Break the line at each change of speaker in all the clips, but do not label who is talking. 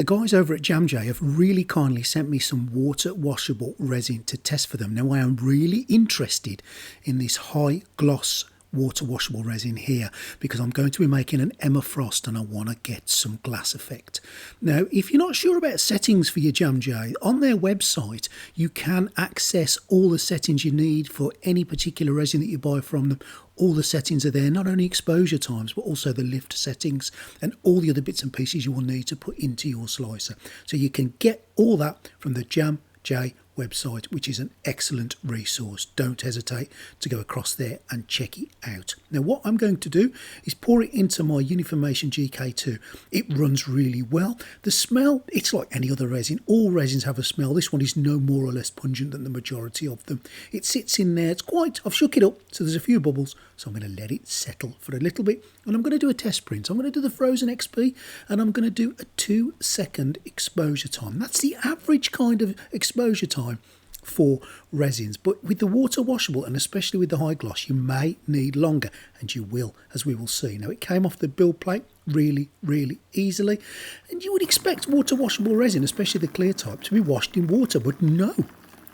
The guys over at Jamghe have really kindly sent me some water washable resin to test for them. Now I am really interested in this high gloss water washable resin here because I'm going to be making an Emma Frost and I want to get some glass effect. Now if you're not sure about settings for your Jamghe, on their website you can access all the settings you need for any particular resin that you buy from them. All the settings are there, not only exposure times but also the lift settings and all the other bits and pieces you will need to put into your slicer. So you can get all that from the Jamghe website, which is an excellent resource. Don't hesitate to go across there and check it out. Now what I'm going to do is pour it into my Uniformation GK2. It runs really well. The smell, it's like any other resin. All resins have a smell. This one is no more or less pungent than the majority of them. It sits in there. It's quite, I've shook it up so there's a few bubbles, so I'm going to let it settle for a little bit and I'm going to do a test print. I'm going to do the Frozen XP and I'm going to do a 2-second exposure time. That's the average kind of exposure time for resins, but with the water washable and especially with the high gloss you may need longer, and you will, as we will see. Now it came off the build plate really easily, and you would expect water washable resin, especially the clear type, to be washed in water, but no,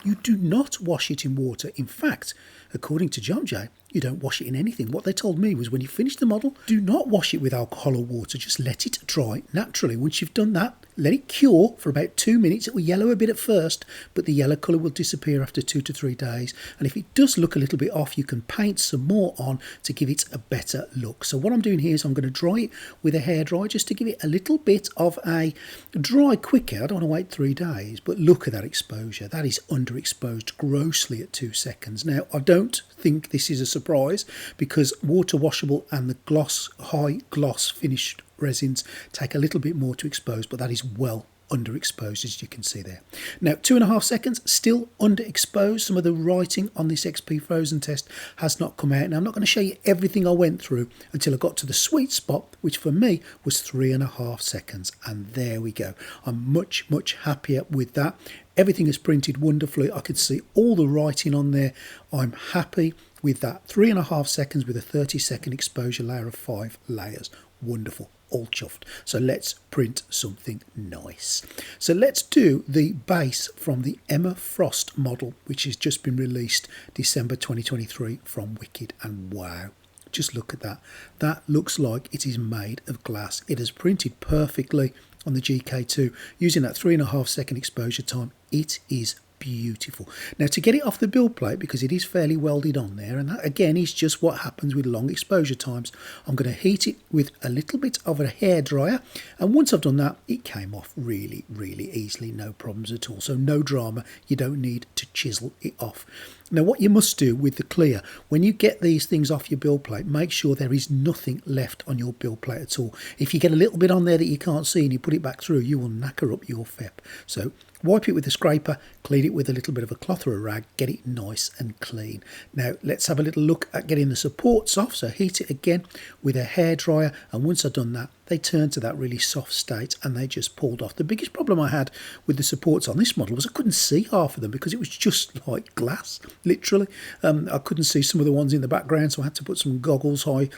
you do not wash it in water. In fact, according to Jamghe, you don't wash it in anything. What they told me was when you finish the model, do not wash it with alcohol or water, just let it dry naturally. Once you've done that, let it cure for about 2 minutes. It will yellow a bit at first, but the yellow colour will disappear after 2 to 3 days. And if it does look a little bit off, you can paint some more on to give it a better look. So what I'm doing here is I'm going to dry it with a hairdryer just to give it a little bit of a dry quicker. I don't want to wait 3 days, but look at that exposure. That is underexposed grossly at 2 seconds. Now, I don't think this is a surprise because water washable and the gloss, high gloss finished resins take a little bit more to expose, but that is well underexposed, as you can see there. Now 2.5 seconds, still underexposed. Some of the writing on this XP Frozen test has not come out. Now I'm not going to show you everything I went through until I got to the sweet spot, which for me was 3.5 seconds, and there we go. I'm much happier with that. Everything is printed wonderfully. I could see all the writing on there. I'm happy with that. 3.5 seconds with a 30-second exposure layer of 5 layers. Wonderful. All chuffed. So let's print something nice. So let's do the base from the Emma Frost model, which has just been released December 2023 from Wicked, and wow, just look at that. That looks like it is made of glass. It is printed perfectly on the GK2 using that 3.5 second exposure time. It is beautiful. Now to get it off the build plate, because it is fairly welded on there, and that again is just what happens with long exposure times, I'm going to heat it with a little bit of a hairdryer, and once I've done that it came off really easily, no problems at all. So no drama, you don't need to chisel it off. Now what you must do with the clear, when you get these things off your build plate, make sure there is nothing left on your build plate at all. If you get a little bit on there that you can't see and you put it back through, you will knacker up your FEP. So wipe it with a scraper, clean it with a little bit of a cloth or a rag, get it nice and clean. Now let's have a little look at getting the supports off. So heat it again with a hairdryer, and once I've done that, they turn to that really soft state and they just pulled off. The biggest problem I had with the supports on this model was I couldn't see half of them because it was just like glass, literally. I couldn't see some of the ones in the background, so I had to put some goggles, high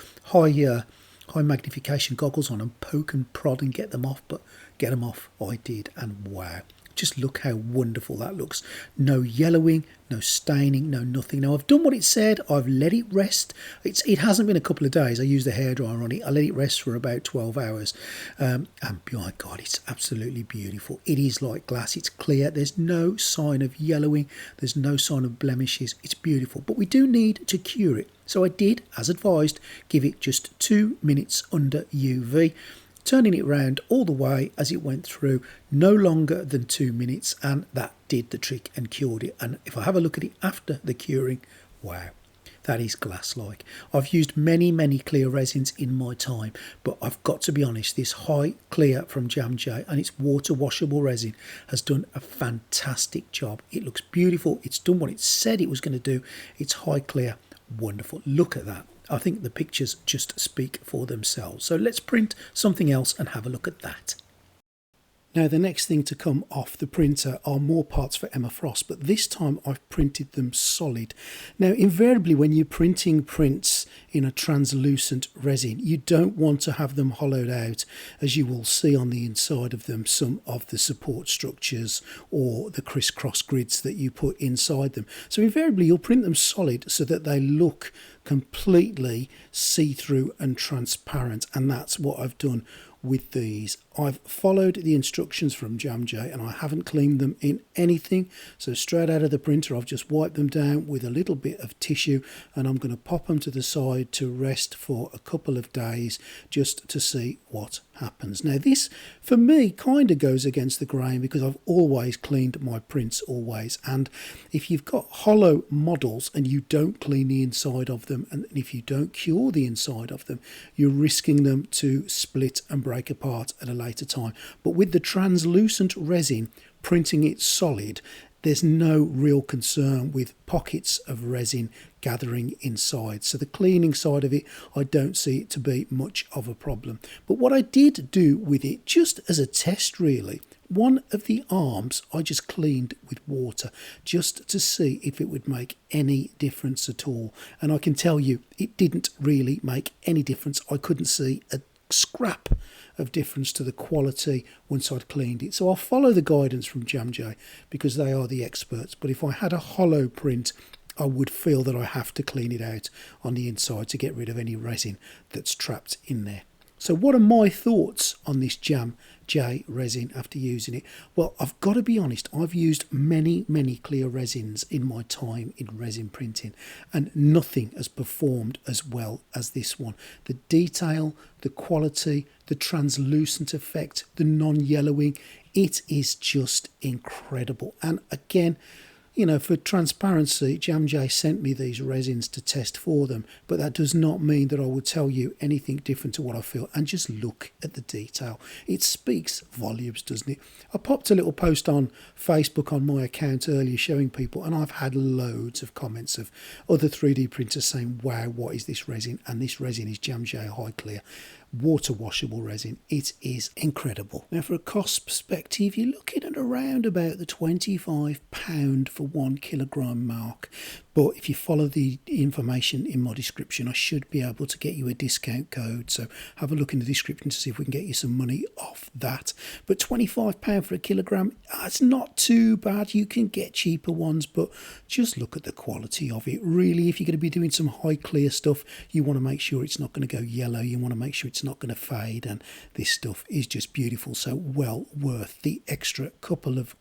magnification goggles on and poke and prod and get them off, but get them off I did, and wow. Just look how wonderful that looks. No yellowing, no staining, no nothing. Now I've done what it said. I've let it rest. It hasn't been a couple of days. I used a hairdryer on it. I let it rest for about 12 hours. And my God, it's absolutely beautiful. It is like glass. It's clear. There's no sign of yellowing. There's no sign of blemishes. It's beautiful. But we do need to cure it. So I did, as advised, give it just 2 minutes under UV. Turning it round all the way as it went through, no longer than 2 minutes, and that did the trick and cured it. And if I have a look at it after the curing, wow, that is glass-like. I've used many clear resins in my time, but I've got to be honest, this high clear from Jamghe and its water washable resin has done a fantastic job. It looks beautiful. It's done what it said it was going to do. It's high clear, wonderful. Look at that. I think the pictures just speak for themselves. So let's print something else and have a look at that. Now the next thing to come off the printer are more parts for Emma Frost, but this time I've printed them solid. Now invariably when you're printing prints in a translucent resin, you don't want to have them hollowed out, as you will see on the inside of them some of the support structures or the crisscross grids that you put inside them. So invariably you'll print them solid so that they look completely see-through and transparent, and that's what I've done with these. I've followed the instructions from Jamghe and I haven't cleaned them in anything, so straight out of the printer I've just wiped them down with a little bit of tissue, and I'm going to pop them to the side to rest for a couple of days just to see what happens. Now this for me kind of goes against the grain because I've always cleaned my prints, always, and if you've got hollow models and you don't clean the inside of them, and if you don't cure the inside of them, you're risking them to split and break apart at a later time. But with the translucent resin, printing it solid, there's no real concern with pockets of resin gathering inside. So the cleaning side of it, I don't see it to be much of a problem. But what I did do with it, just as a test really, one of the arms I just cleaned with water just to see if it would make any difference at all. And I can tell you it didn't really make any difference. I couldn't see a scrap of difference to the quality once I'd cleaned it. So I'll follow the guidance from Jamghe because they are the experts. But if I had a hollow print, I would feel that I have to clean it out on the inside to get rid of any resin that's trapped in there. So what are my thoughts on this Jamghe resin after using it? Well, I've got to be honest, I've used many clear resins in my time in resin printing, and nothing has performed as well as this one. The detail, the quality, the translucent effect, the non-yellowing, it is just incredible. And again, you know, for transparency, Jamghe sent me these resins to test for them, but that does not mean that I will tell you anything different to what I feel. And just look at the detail. It speaks volumes, doesn't it? I popped a little post on Facebook on my account earlier showing people, and I've had loads of comments of other 3D printers saying, wow, what is this resin? And this resin is Jamghe High Clear water washable resin. It is incredible. Now for a cost perspective, you're looking at around about the £25 for 1 kilogram mark, but if you follow the information in my description, I should be able to get you a discount code, so have a look in the description to see if we can get you some money off that. But £25 for a kilogram, it's not too bad. You can get cheaper ones, but just look at the quality of it. Really, if you're going to be doing some high clear stuff, you want to make sure it's not going to go yellow, you want to make sure it's not going to fade, and this stuff is just beautiful, so well worth the extra couple of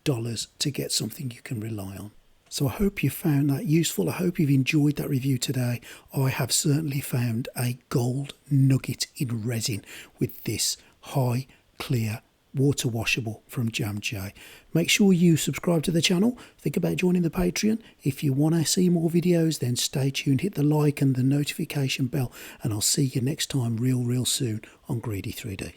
dollars to get something you can rely on. So I hope you found that useful. I hope you've enjoyed that review today. I have certainly found a gold nugget in resin with this high clear water washable from Jamghe. Make sure you subscribe to the channel. Think about joining the Patreon. If you want to see more videos, then stay tuned, hit the like and the notification bell, and I'll see you next time real soon on Greedy 3D.